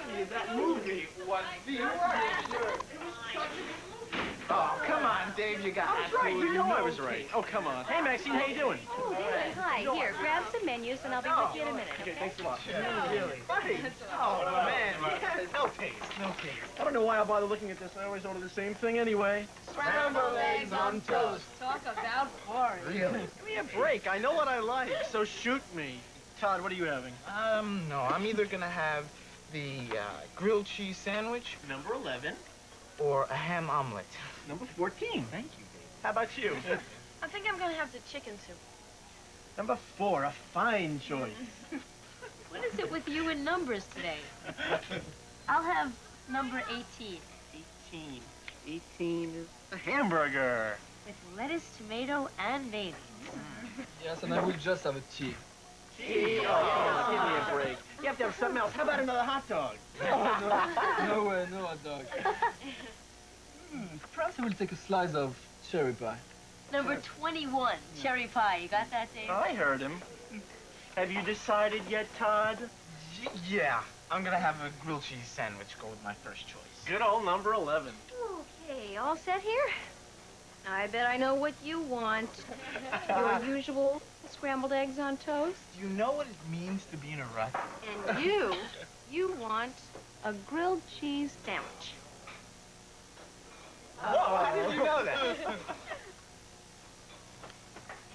telling you, that movie was the worst. Oh, come on, Dave, you got I was right. You know I was okay. right. Oh, come on. Hey, Maxine, how you doing? Oh, good. Hi. Here, grab some menus, and I'll be with you in a minute, Okay, okay? thanks a lot. Really? Buddy. Oh, man. No taste. No taste. I don't know why I bother looking at this. I always order the same thing anyway. Scrambled eggs on toast. Talk about boring. Really? Give me a break. I know what I like, so shoot me. Todd, what are you having? No, I'm either gonna have the grilled cheese sandwich Number 11. or a ham omelet. Number 14. Thank you, Dave. How about you? I think I'm gonna have the chicken soup. Number 4, a fine choice. What is it with you and numbers today? I'll have number 18. 18. 18 is a hamburger. With lettuce, tomato, and mayonnaise. Yes, and I will just have a tea. Gee, oh, give me a break. You have to have something else. How about another hot dog? No way, no hot dog. Perhaps I will take a slice of cherry pie. Number 21, cherry pie. You got that, Dave? I heard him. Have you decided yet, Todd? Yeah, I'm gonna have a grilled cheese sandwich. Go with my first choice. Good old number 11. Okay, all set here? I bet I know what you want. Your usual scrambled eggs on toast. Do you know what it means to be in a rut? And you want a grilled cheese sandwich. Whoa, how did you know that?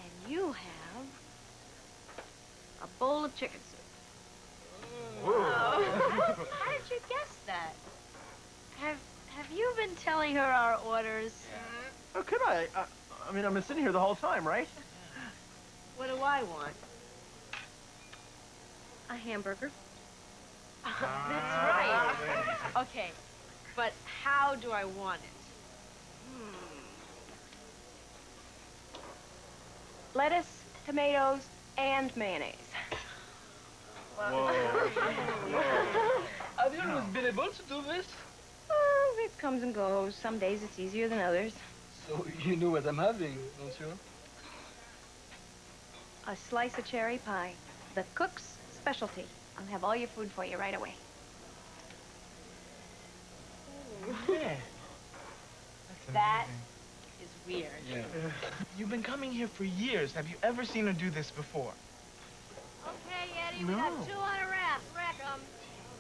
And you have a bowl of chicken soup. Whoa. How did you guess that? Have you been telling her our orders? How could I? I mean, I've been sitting here the whole time, right? What do I want? A hamburger. That's right. Okay, but how do I want it? Lettuce, tomatoes, and mayonnaise. Whoa. Have you always been able to do this? Oh, it comes and goes. Some days it's easier than others. So you know what I'm having, don't you? A slice of cherry pie. The cook's specialty. I'll have all your food for you right away. Yeah. That is weird. Yeah. You've been coming here for years. Have you ever seen her do this before? Okay, Eddie, we got 2 on a rack.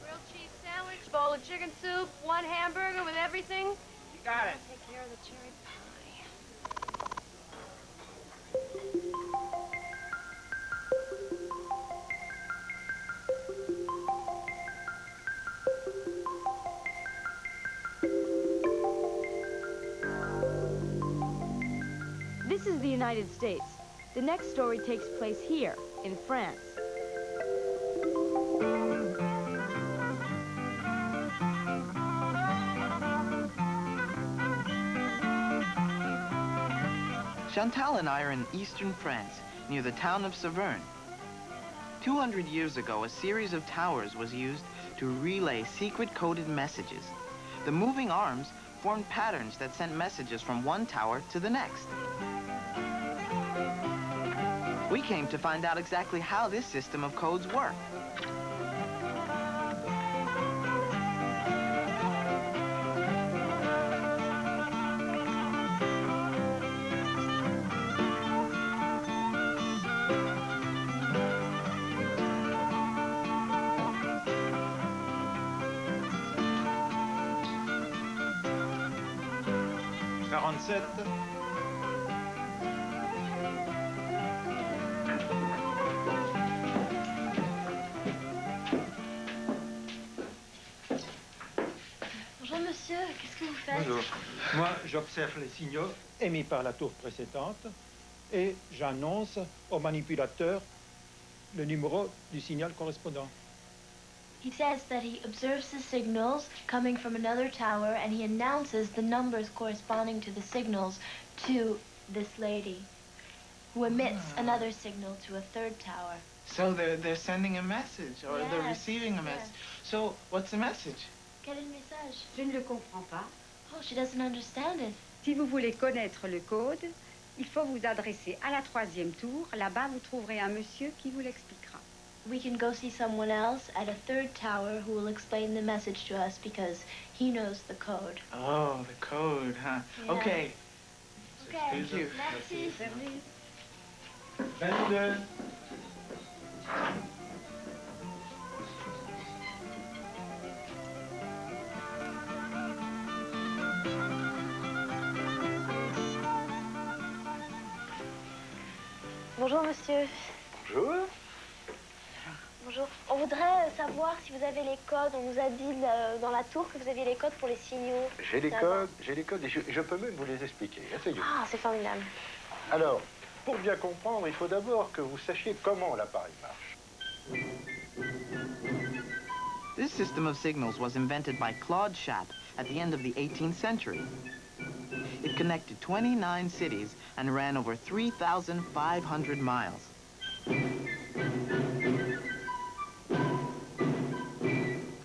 Grilled cheese sandwich, bowl of chicken soup, 1 hamburger with everything. Got it. Take care of the cherry pie. This is the United States. The next story takes place here, in France. Chantal and I are in eastern France, near the town of Saverne. 200 years ago, a series of towers was used to relay secret coded messages. The moving arms formed patterns that sent messages from one tower to the next. We came to find out exactly how this system of codes worked. Bonjour, monsieur. Qu'est-ce que vous faites? Bonjour. Moi, j'observe les signaux émis par la tour précédente et j'annonce au manipulateur le numéro du signal correspondant. He says that he observes the signals coming from another tower and he announces the numbers corresponding to the signals to this lady, who emits another signal to a third tower. So they're sending a message, or they're Yes, receiving a message. So what's the message? Quel est le message? Je ne le comprends pas. Oh, she doesn't understand it. Si vous voulez connaître le code, il faut vous adresser à la 3e tour. Là-bas, vous trouverez un monsieur qui vous l'expliquera. we can go see someone else at a third tower who will explain the message to us because he knows the code. Oh, the code, huh? Yeah. Okay. Okay. Thank you. Merci. 22. Bonjour, monsieur. Bonjour. Bonjour. On voudrait savoir si vous avez les codes. On nous a dit dans la tour que vous aviez les codes pour les signaux. J'ai les codes et je peux même vous les expliquer. Asseyez-vous. Ah, c'est formidable. Alors, pour bien comprendre, il faut d'abord que vous sachiez comment l'appareil marche. This system of signals was invented by Claude Chappe at the end of the 18th century. It connected 29 cities and ran over 3,500 miles.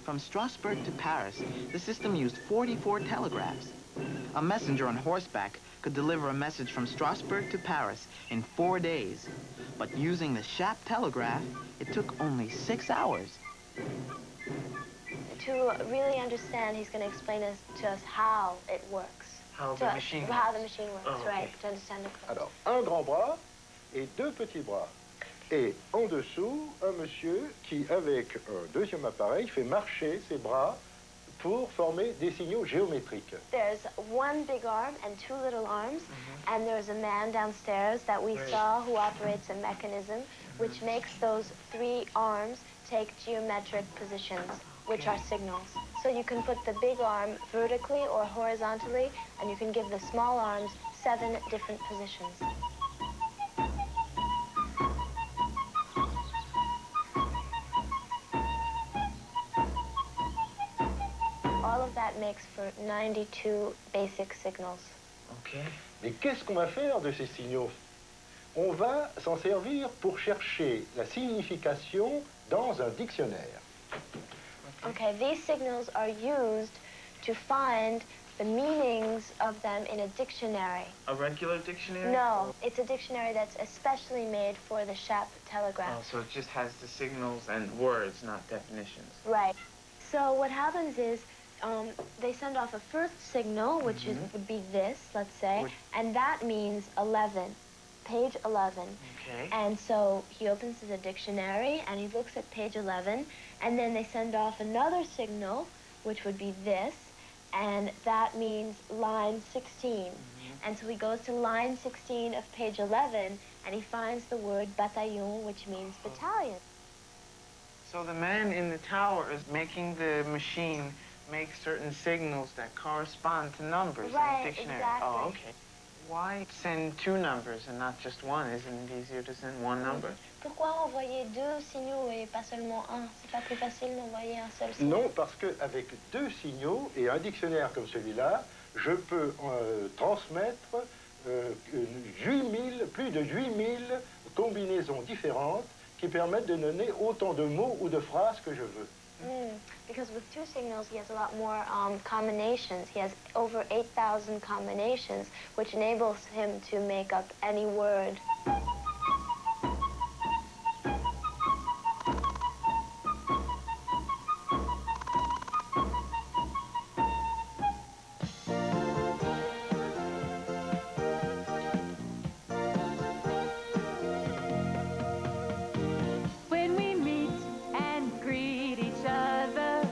From Strasbourg to Paris, the system used 44 telegraphs. A messenger on horseback could deliver a message from Strasbourg to Paris in 4 days. But using the Chappe telegraph, it took only 6 hours. To really understand, he's going to explain to us how it works. How the machine works. How the machine works, Oh, okay. right, to understand the code. Alors, un grand bras et deux petits bras. Et en dessous, un monsieur qui, avec un deuxième appareil, fait marcher ses bras pour former des signaux géométriques. There's one big arm and two little arms, and there's a man downstairs that we saw who operates a mechanism which makes those three arms take geometric positions, which are signals. So you can put the big arm vertically or horizontally, and you can give the small arms 7 different positions. All of that makes for 92 basic signals. Okay. Mais qu'est-ce qu'on va faire de ces signaux? On va s'en servir pour chercher la signification dans un dictionnaire. Okay, these signals are used to find the meanings of them in a dictionary. A regular dictionary? No, it's a dictionary that's especially made for the Chappe telegraph. Oh, so it just has the signals and words, not definitions. Right. So what happens is they send off a first signal, which would be this, let's say, and that means 11, page 11. Okay. And so he opens the dictionary and he looks at page 11, and then they send off another signal, which would be this, and that means line 16. And so he goes to line 16 of page 11, and he finds the word bataillon, which means battalion. So the man in the tower is making the machine make certain signals that correspond to numbers Right, in the dictionary. exactly. Oh, okay. Why send 2 numbers and not just 1? Isn't it easier to send 1 number? Pourquoi envoyer 2 signaux et pas seulement un? C'est pas plus facile d'envoyer un seul signal? Non, parce qu'avec 2 signaux et un dictionnaire comme celui-là, je peux transmettre plus de 8000 combinaisons différentes qui permettent de donner autant de mots ou de phrases que je veux. Because with 2 signals, he has a lot more combinations. He has over 8,000 combinations, which enables him to make up any word. When we meet and greet each other,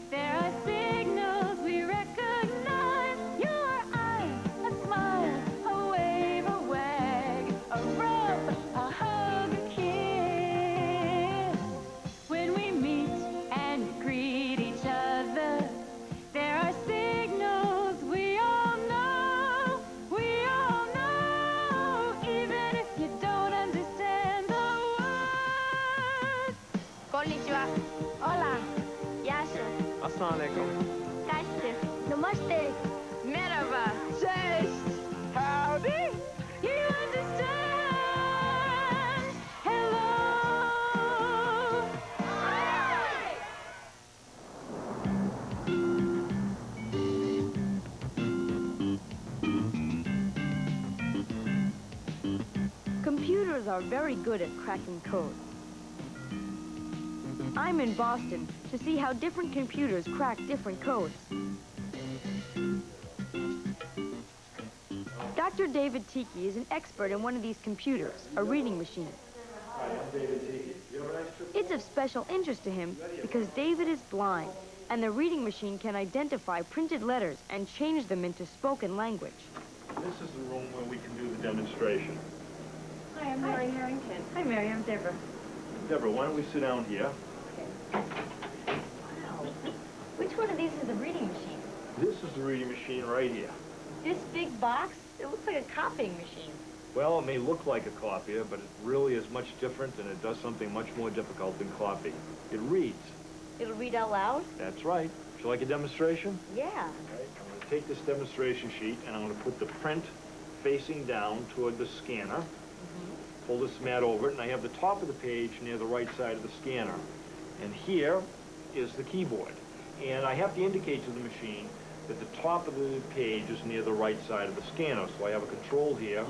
there are signals we recognize. Your eyes, a smile, a wave, a wag, a rub, a hug, a kiss. When we meet and greet each other, there are signals we all know. We all know, even if you don't understand the words. Konnichiwa. Hola. Yasu. Assalamu alaikum. Kaçtı. Namaste. Merhaba. Cześć. Howdy. You understand? Hello. Computers are very good at cracking code. I'm in Boston to see how different computers crack different codes. Dr. David Tiki is an expert in one of these computers, a reading machine. Hi, I'm David Tiki. You have an extra? It's of special interest to him because David is blind, and the reading machine can identify printed letters and change them into spoken language. This is the room where we can do the demonstration. Hi, I'm Mary Harrington. Hi, Mary. I'm Deborah. Deborah, why don't we sit down here? Wow. Which one of these is the reading machine? This is the reading machine right here. This big box? It looks like a copying machine. Well, it may look like a copier, but it really is much different, and it does something much more difficult than copy. It reads. It'll read out loud? That's right. Would you like a demonstration? Yeah. All right. I'm going to take this demonstration sheet, and I'm going to put the print facing down toward the scanner. Pull this mat over it, and I have the top of the page near the right side of the scanner. And here is the keyboard. And I have to indicate to the machine that the top of the page is near the right side of the scanner. So I have a control here.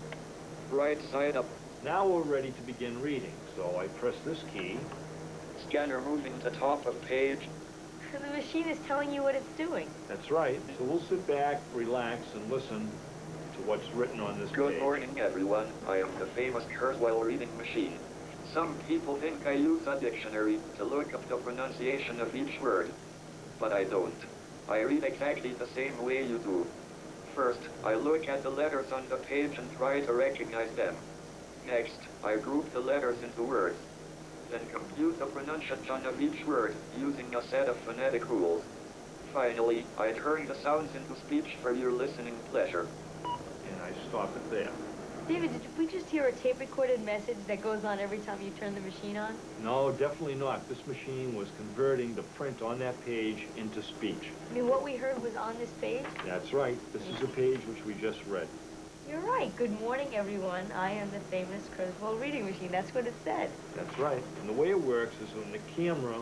Right side up. Now we're ready to begin reading. So I press this key. Scanner moving to top of page. The machine is telling you what it's doing. That's right. So we'll sit back, relax, and listen to what's written on this Good page. morning, everyone. I am the famous Kurzweil reading machine. Some people think I use a dictionary to look up the pronunciation of each word, but I don't. I read exactly the same way you do. First, I look at the letters on the page and try to recognize them. Next, I group the letters into words, then compute the pronunciation of each word using a set of phonetic rules. Finally, I turn the sounds into speech for your listening pleasure. And I stop it there. David, did we just hear a tape-recorded message that goes on every time you turn the machine on? No, definitely not. This machine was converting the print on that page into speech. I mean, what we heard was on this page? That's right. This is a page which we just read. You're right. Good morning, everyone. I am the famous Kurzweil reading machine. That's what it said. That's right. And the way it works is when the camera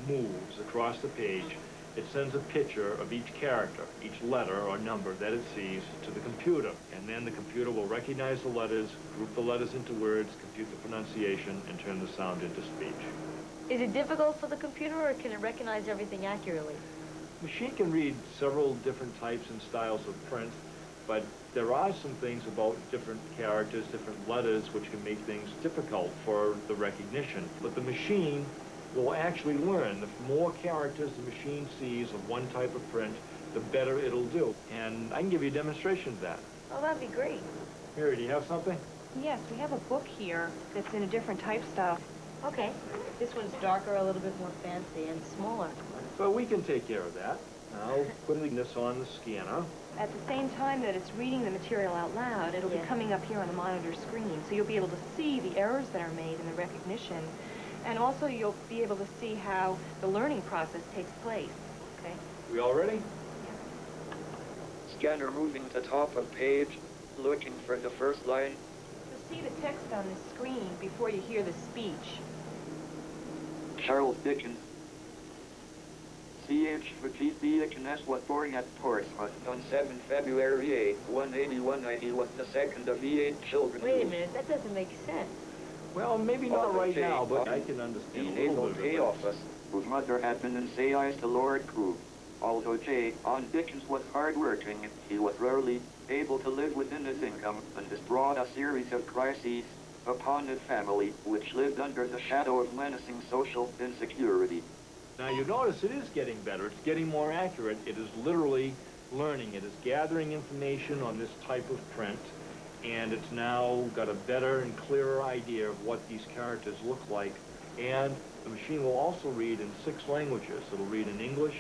moves across the page, it sends a picture of each character, each letter or number that it sees to the computer. And then the computer will recognize the letters, group the letters into words, compute the pronunciation, and turn the sound into speech. Is it difficult for the computer, or can it recognize everything accurately? The machine can read several different types and styles of print, but there are some things about different characters, different letters, which can make things difficult for the recognition. But the machine will actually learn. The more characters the machine sees of one type of print, the better it'll do. And I can give you a demonstration of that. Oh, that'd be great. Mary, do you have something? Yes, we have a book here that's in a different type style. Okay. This one's darker, a little bit more fancy, and smaller. So we can take care of that. Now, putting this on the scanner. At the same time that it's reading the material out loud, it'll be coming up here on the monitor screen, so you'll be able to see the errors that are made in the recognition, and also you'll be able to see how the learning process takes place, okay? We all ready? Scanner moving to top of page, looking for the first line. You'll see the text on the screen before you hear the speech. Charles Dickens. C.H. G.C. Dickens was born at Portsmouth on 7 February 1881. He was the second of the 8 children. Wait a minute, that doesn't make sense. Well, maybe not right now, but I can understand a little bit J. of it. Office, whose mother had been in Sais to Lord Crewe. Although J. on Dickens was hard-working, he was rarely able to live within his income, and this brought a series of crises upon his family, which lived under the shadow of menacing social insecurity. Now, you notice it is getting better. It's getting more accurate. It is literally learning. It is gathering information on this type of print, and it's now got a better and clearer idea of what these characters look like. And the machine will also read in 6 languages. It'll read in English,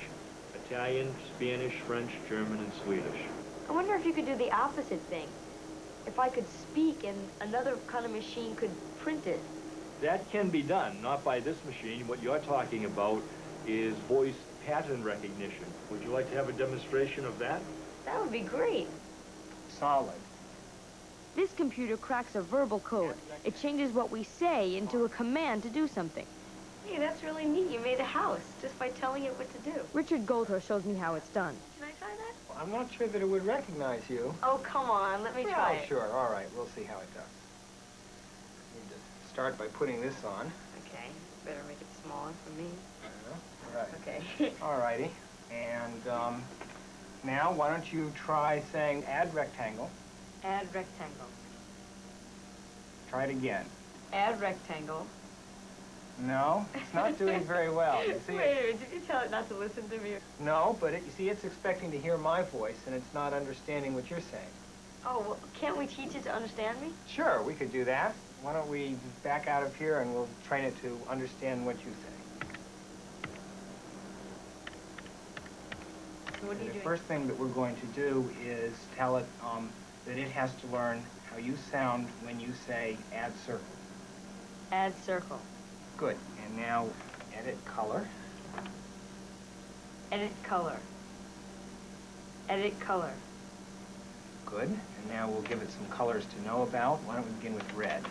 Italian, Spanish, French, German, and Swedish. I wonder if you could do the opposite thing. If I could speak and another kind of machine could print it. That can be done, not by this machine. What you're talking about is voice pattern recognition. Would you like to have a demonstration of that? That would be great. Solid. This computer cracks a verbal code. It changes what we say into a command to do something. Hey, that's really neat. You made a house just by telling it what to do. Richard Goldhor shows me how it's done. Can I try that? Well, I'm not sure that it would recognize you. Oh, come on. Let me try it. Sure. All right. We'll see how it does. Need to start by putting this on. Okay. better make it smaller for me. Right. Okay. All righty. And now, why don't you try saying add rectangle. Add rectangle. Try it again. Add rectangle. No, it's not doing very well. You see, Wait a minute, did you tell it not to listen to me? no, but you see, it's expecting to hear my voice, and it's not understanding what you're saying. Oh, well, can't we teach it to understand me? Sure, we could do that. Why don't we back out of here, and we'll train it to understand what you say. What are you The doing? first thing that we're going to do is tell it that it has to learn how you sound when you say add circle. Add circle. Good. And now edit color. Edit color. Edit color. Good. And now we'll give it some colors to know about. Why don't we begin with red?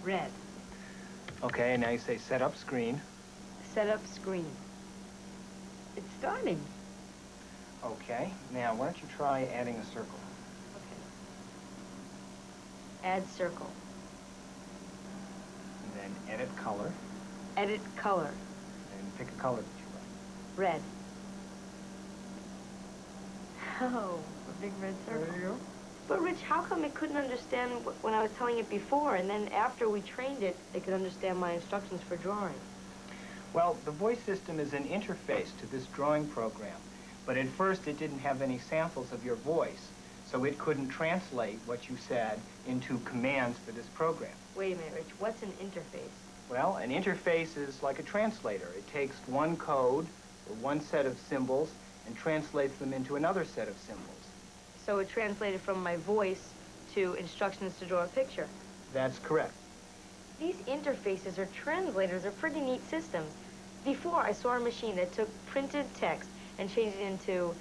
Red. Okay, and now you say set up screen. Set up screen. It's starting. Okay. Now, why don't you try adding a circle? Okay. Add circle. And then edit color. Edit color. And pick a color that you like. Red. Oh, a big red circle. There you go. But Rich, how come it couldn't understand when I was telling it before, and then after we trained it, it could understand my instructions for drawing? Well, the voice system is an interface to this drawing program. But at first, it didn't have any samples of your voice, so it couldn't translate what you said into commands for this program. Wait a minute, Rich, what's an interface? Well, an interface is like a translator. It takes one code or one set of symbols and translates them into another set of symbols. So it translated from my voice to instructions to draw a picture. That's correct. These interfaces or translators are pretty neat systems. Before, I saw a machine that took printed text and changed it into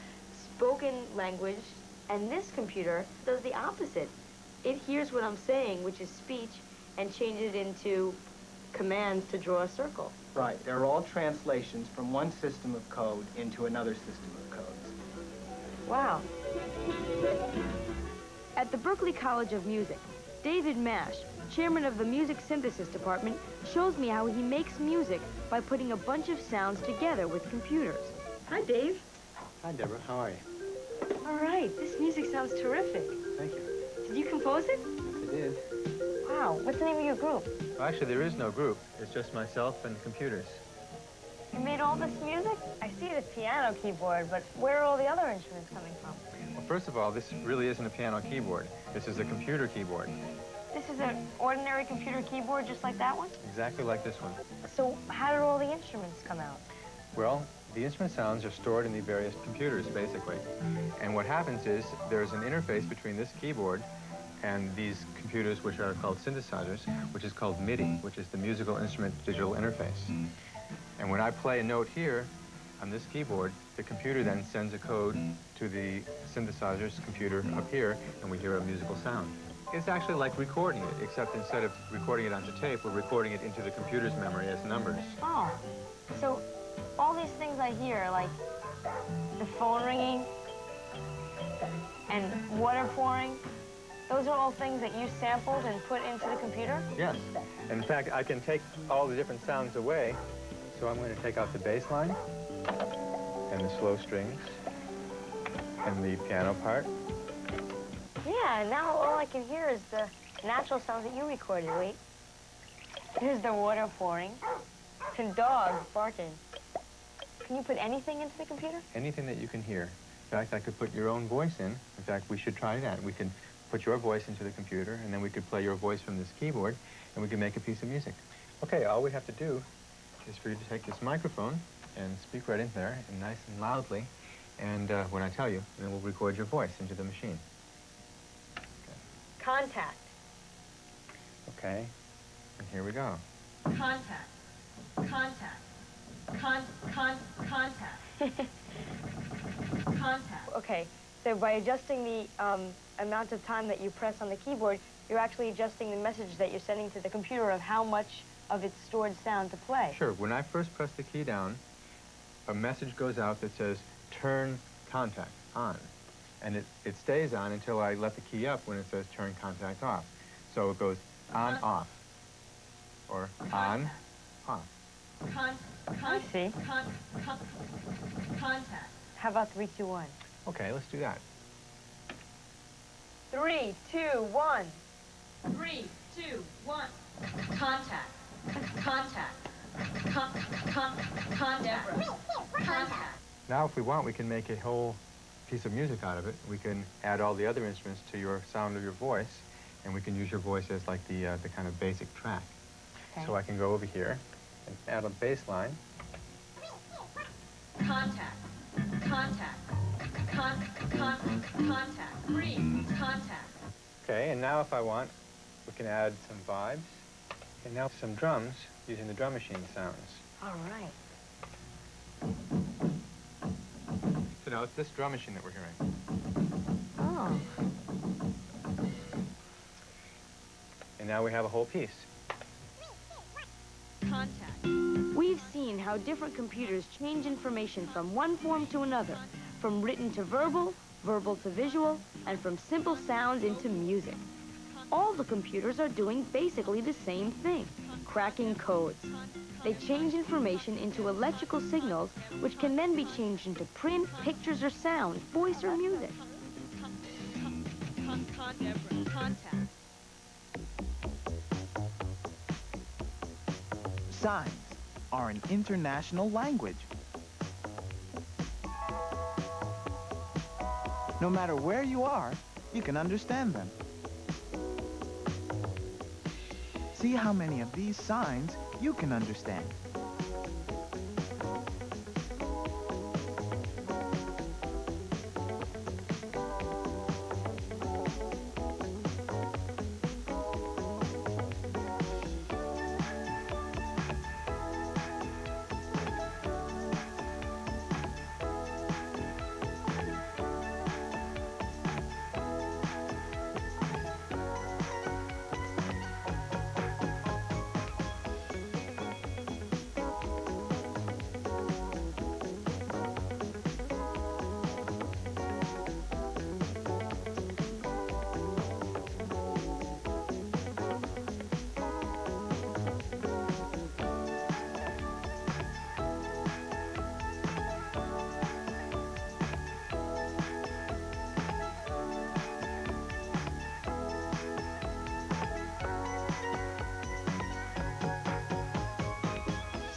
spoken language, and this computer does the opposite. It hears what I'm saying, which is speech, and changes it into commands to draw a circle. Right. They're all translations from one system of code into another system of codes. Wow. At the Berklee College of Music, David Mash, chairman of the Music Synthesis Department, shows me how he makes music by putting a bunch of sounds together with computers. Hi, Dave. Hi, Deborah. How are you? All right, this music sounds terrific. Thank you. Did you compose it? I did. Wow, what's the name of your group? Well, actually, there is no group. It's just myself and computers. You made all this music? I see the piano keyboard, but where are all the other instruments coming from? Well, first of all, this really isn't a piano keyboard. This is a computer keyboard. This is an ordinary computer keyboard just like that one? Exactly like this one. So how did all the instruments come out? Well, the instrument sounds are stored in the various computers, basically. And what happens is there's an interface between this keyboard and these computers, which are called synthesizers, which is called MIDI, which is the Musical Instrument Digital Interface. And when I play a note here on this keyboard, the computer then sends a code to the synthesizer's computer up here, and we hear a musical sound. It's actually like recording it, except instead of recording it onto tape, we're recording it into the computer's memory as numbers. Oh, so all these things I hear, like the phone ringing and water pouring, those are all things that you sampled and put into the computer? Yes. In fact, I can take all the different sounds away. So I'm going to take out the bass line and the slow strings and the piano part. Yeah, now all I can hear is the natural sounds that you recorded. Wait. Here's the water pouring and dogs barking. Can you put anything into the computer? Anything that you can hear. In fact, I could put your own voice in. In fact, we should try that. We can put your voice into the computer, and then we could play your voice from this keyboard, and we can make a piece of music. Okay, all we have to do is for you to take this microphone and speak right in there, and nice and loudly, and when I tell you, then we'll record your voice into the machine. Contact. Okay, and here we go. Contact. Contact. Contact. Contact. Okay, so by adjusting the amount of time that you press on the keyboard, you're actually adjusting the message that you're sending to the computer of how much of its stored sound to play. Sure, when I first press the key down, a message goes out that says, turn contact on. And it stays on until I let the key up when it says turn contact off. So it goes on, off. or on, off. I see. Contact. How about 3, 2, 1? Okay, let's do that. 3, 2, 1. 3, 2, 1. Contact. Contact. Contact. Contact. Now, if we want, we can make a whole piece of music out of it. We can add all the other instruments to your sound of your voice, and we can use your voice as like the kind of basic track. Okay. So I can go over here and add a bass line. Contact. Contact. Contact. 3. Contact. Okay, and now if I want, we can add some vibes. And now some drums using the drum machine sounds. All right. So now it's this drum machine that we're hearing. Oh. And now we have a whole piece. Contact. We've seen how different computers change information from one form to another, from written to verbal, verbal to visual, and from simple sounds into music. All the computers are doing basically the same thing, cracking codes. They change information into electrical signals, which can then be changed into print, pictures, or sound, voice, or music. Contact. Signs are an international language. No matter where you are, you can understand them. See how many of these signs you can understand.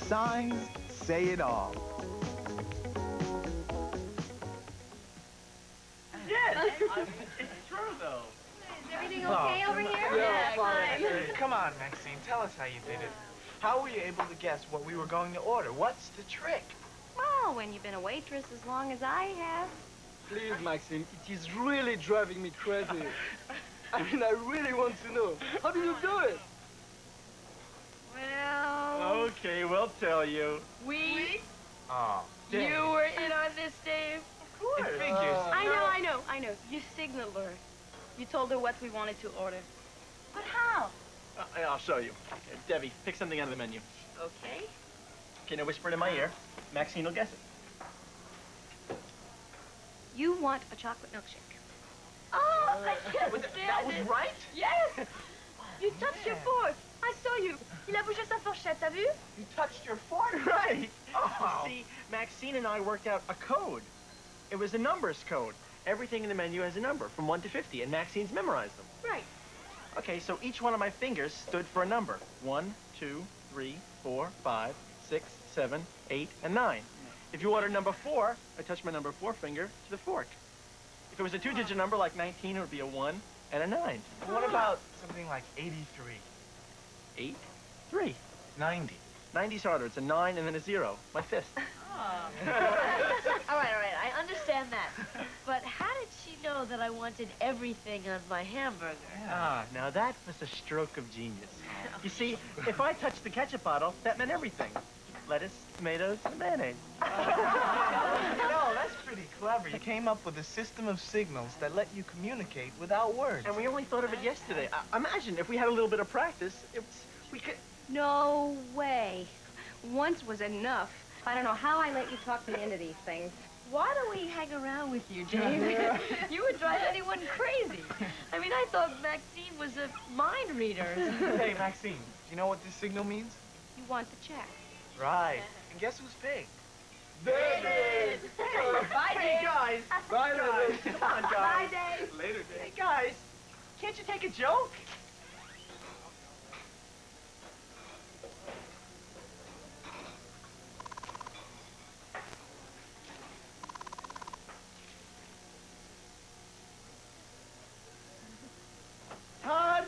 Signs say it all. Yes, it's true though. Is everything okay over here? Yeah, fine. Come on, Maxine, tell us how you did it. How were you able to guess what we were going to order? What's the trick? Well, when you've been a waitress as long as I have. Please, Maxine, it is really driving me crazy. I mean, I really want to know. How did you do it? Well... Okay, we'll tell you. We? Oh, You were in on this, Dave? Of course. It figures. I know. You signaled her. You told her what we wanted to order. But how? I'll show you. Okay, Debbie, pick something out of the menu. Okay. Okay, now whisper it in my ear. Maxine will guess it. You want a chocolate milkshake. Oh, I can't That stand was it. right? Yes! You touched your fork. I saw you. Il a bougé sa fourchette, t'as vu? You touched your fork. Right. Oh. See, Maxine and I worked out a code. It was a numbers code. Everything in the menu has a number, from 1 to 50, and Maxine's memorized them. Right. Okay, so each one of my fingers stood for a number. 1, 2, 3, 4, 5, 6, 7, 8, and 9. If you ordered number 4, I touched my number 4 finger to the fork. If it was a 2-digit number like 19, it would be a 1 and a 9. What about something like 83? 8, 3. 90. 90's harder. It's a 9 and then a 0. My fist. All right. I understand that. But how did she know that I wanted everything on my hamburger? Ah, now that was a stroke of genius. You see, if I touched the ketchup bottle, that meant everything. Lettuce, tomatoes, and mayonnaise. You know, that's pretty clever. You came up with a system of signals that let you communicate without words. And we only thought of it yesterday. Imagine if we had a little bit of practice, we could... No way. Once was enough. I don't know how I let you talk me into these things. Why do we hang around with you, Dave? You would drive anyone crazy. I mean, I thought Maxine was a mind reader. Hey, Maxine, You know what this signal means? You want the check. Right. And guess who's paying? David! Bye, Dave. Guys. Bye, Guys. David. Come on, guys. Bye, Dave. Later, Dave. Hey, guys. Can't you take a joke? Todd?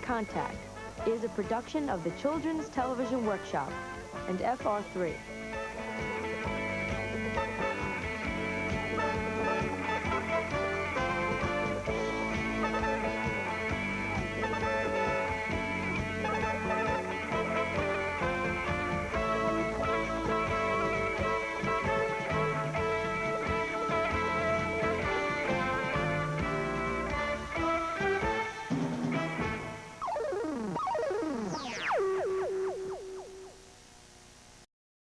Contact is a production of the Children's Television Workshop and FR3.